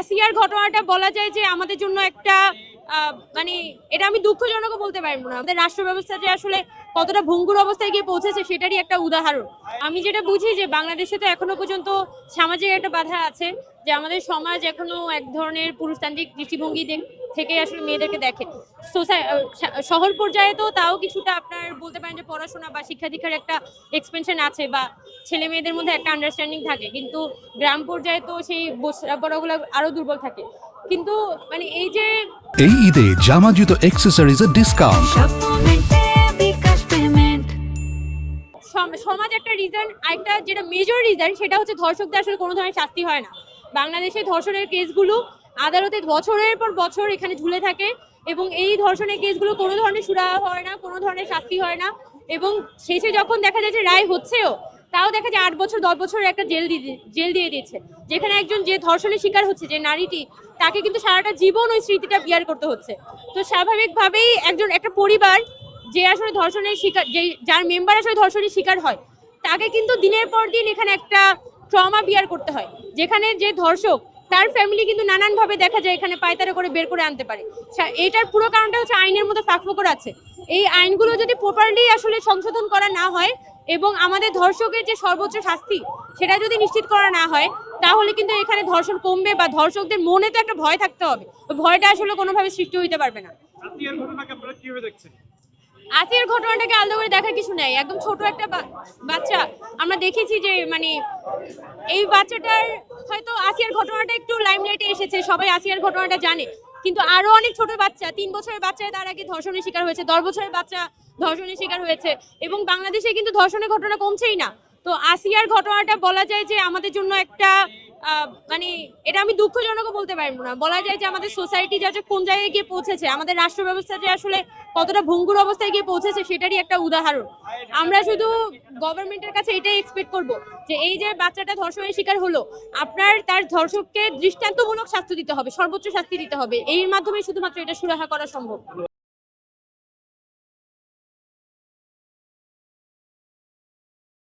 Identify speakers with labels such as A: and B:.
A: আসিয়ার ঘটনাটা বলা যায় যে আমাদের জন্য একটা মানে এটা আমি দুঃখজনকও বলতে পারবো না। আমাদের রাষ্ট্র ব্যবস্থা যে আসলে কতটা ভঙ্গুর অবস্থায় গিয়ে পৌঁছেছে সেটারই একটা উদাহরণ। আমি যেটা বুঝি যে বাংলাদেশে তো এখনো পর্যন্ত সামাজিক একটা বাধা আছে, যে আমাদের সমাজ এখনো এক ধরনের পুরুষতান্ত্রিক দৃষ্টিভঙ্গি থেকে আসলে মেয়েদেরকে দেখে। শহর পর্যায়ে তো তাও কিছুটা আপনার বলতে পারেন যে পড়াশোনা বা শিক্ষা দীক্ষার একটা এক্সপেনশন আছে বা ছেলে মেয়েদের মধ্যে একটা আন্ডারস্ট্যান্ডিং থাকে, কিন্তু গ্রাম পর্যায়ে তো সেই বোঝাপড়াগুলো আরো দুর্বল থাকে। কিন্তু মানে এই যে
B: এই ঈদে জামা জুতো অ্যাক্সেসরিজের ডিসকাউন্ট,
A: সমাজ একটা রিজন, আরেকটা যেটা মেজর রিজন সেটা হচ্ছে ধর্ষকদের আসলে কোনো ধরনের শাস্তি হয় না। বাংলাদেশে ধর্ষণের কেসগুলো আদালতে বছরের পর বছর এখানে ঝুলে থাকে এবং এই ধর্ষণের কেসগুলো কোনো ধরনের সুরাহা হয় না, কোনো ধরনের শাস্তি হয় না, এবং শেষে যখন দেখা যায় যে রায় হচ্ছেও তাও দেখা যায় 8 বছর 10 বছরের একটা জেল দিয়ে দিচ্ছে, যেখানে একজন যে ধর্ষণের শিকার হচ্ছে যে নারীটি, তাকে কিন্তু সারাটা জীবন ওই স্মৃতিটা বিয়ার করতে হচ্ছে। তো স্বাভাবিকভাবেই একটা পরিবার যে আসলে ধর্ষণের শিকার, যার মেম্বার আসলে ধর্ষণের শিকার হয়, তাকে কিন্তু দিনের পর দিন এখানে একটা ট্রমা বিয়ার করতে হয়, যেখানে যে ধর্ষক তার ফ্যামিলি কিন্তু নানানভাবে দেখা যায় এখানে পায়তারা করে বের করে আনতে পারে। এটার পুরো কারণটা হচ্ছে আইনের মধ্যে ফাঁকফোকর আছে। এই আইনগুলো যদি প্রপারলি আসলে সংশোধন করা না হয় এবং আমাদের ধর্ষকের যে সর্বোচ্চ শাস্তি সেটা যদি নিশ্চিত করা না হয়, তাহলে কিন্তু এখানে ধর্ষণ কমবে বা ধর্ষকদের মনে তো একটা ভয় থাকতে হবে, ওই ভয়টা আসলে কোনোভাবে সৃষ্টি হইতে পারবে না। আসিয়ার ঘটনাটাকে আলাদা করে দেখার কিছু নেই, একদম ছোট একটা বাচ্চা আমরা দেখেছি যে মানে এই বাচ্চাটার হয়তো আসিয়ার ঘটনাটা একটু লাইমলাইটে এসেছে, সবাই আসিয়ার ঘটনাটা জানে, কিন্তু আরো অনেক ছোট বাচ্চা, 3 বছরের বাচ্চা তার আগে ধর্ষণের শিকার হয়েছে, 10 বছরের বাচ্চা ধর্ষণের শিকার হয়েছে, এবং বাংলাদেশে কিন্তু ধর্ষণের ঘটনা কমছেই না। তো আসিয়ার ঘটনাটা বলা যায় যে আমাদের জন্য একটা মানে এটা আমি দুঃখজনকও বলতে পারবো না, বলা যায় যে আমাদের সোসাইটি যে কোন জায়গায় গিয়ে পৌঁছেছে, আমাদের রাষ্ট্র ব্যবস্থা যে আসলে কতটা ভঙ্গুর অবস্থায় গিয়ে পৌঁছেছে সেটারই একটা উদাহরণ। আমরা শুধু গভর্নমেন্টের কাছে এটাই এক্সপেক্ট করব যে এই যে বাচ্চাটা ধর্ষণের শিকার হলো, তার ধর্ষককে দৃষ্টান্তমূলক শাস্তি দিতে হবে, সর্বোচ্চ শাস্তি দিতে হবে, এর মাধ্যমে শুধুমাত্র এটা সুরাহা করা সম্ভব।